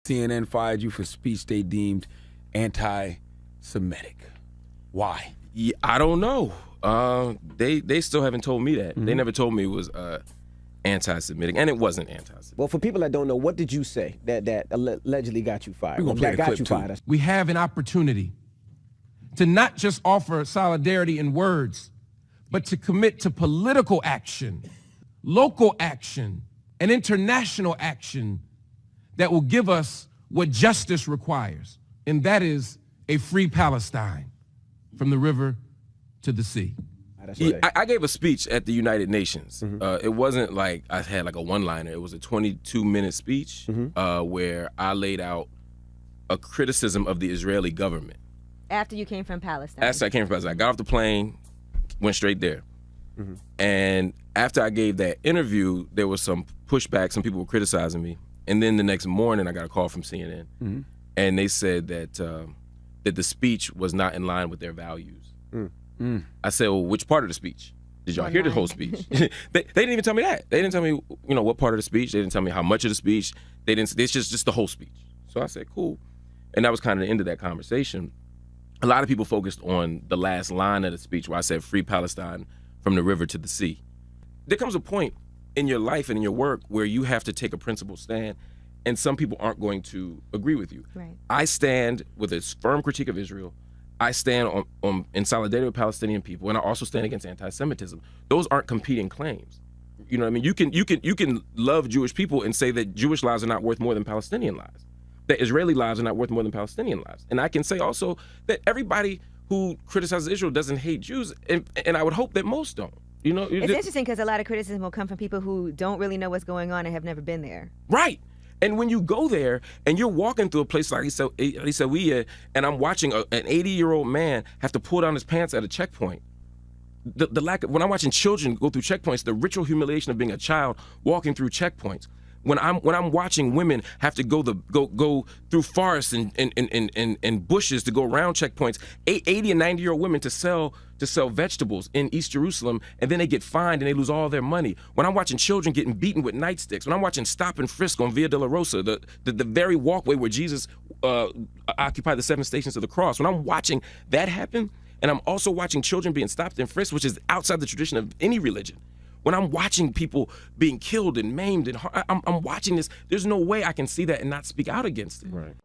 CNN fired you for speech they deemed anti-Semitic. Why? Yeah, I don't know. They still haven't told me that. They never told me it was anti-Semitic, and it wasn't anti-Semitic. Well, for people that don't know, what did you say that allegedly got you fired? We're gonna play the clip too. We have an opportunity to not just offer solidarity in words, but to commit to political action, local action, and international action that will give us what justice requires, and that is a free Palestine from the river to the sea. Yeah, I gave a speech at the United Nations. It wasn't like I had like a one-liner. It was a 22-minute speech where I laid out a criticism of the Israeli government. After you came from Palestine? After I came from Palestine. I got off the plane, went straight there. And after I gave that interview, there was some pushback. Some people were criticizing me. And then the next morning, I got a call from CNN. And they said that that the speech was not in line with their values. I said, well, which part of the speech? Did y'all hear the whole speech? they didn't even tell me that. They didn't tell me, what part of the speech. They didn't tell me how much of the speech. They didn't. It's just the whole speech. So I said, cool. And that was kind of the end of that conversation. A lot of people focused on the last line of the speech where I said, free Palestine from the river to the sea. There comes a point in your life and in your work where you have to take a principled stand, and some people aren't going to agree with you. Right. I stand with a firm critique of Israel. I stand in solidarity with Palestinian people, and I also stand against anti-Semitism. Those aren't competing claims. You know what I mean? You can love Jewish people and say that Jewish lives are not worth more than Palestinian lives, that Israeli lives are not worth more than Palestinian lives. And I can say also that everybody who criticizes Israel doesn't hate Jews, and I would hope that most don't. It's interesting because a lot of criticism will come from people who don't really know what's going on and have never been there. Right. And when you go there and you're walking through a place like Isawiya, and I'm watching an 80-year-old man have to pull down his pants at a checkpoint. The lack of, when I'm watching children go through checkpoints, the ritual humiliation of being a child walking through checkpoints. When I'm watching women have to go through forests and bushes to go around checkpoints, 80 and 90-year-old women to sell vegetables in East Jerusalem, and then they get fined and they lose all their money. When I'm watching children getting beaten with nightsticks, when I'm watching stop and frisk on Via Dolorosa, the very walkway where Jesus occupied the 7 stations of the cross, when I'm watching that happen, and I'm also watching children being stopped and frisked, which is outside the tradition of any religion. When I'm watching people being killed and maimed, and I'm watching this, there's no way I can see that and not speak out against it. Right.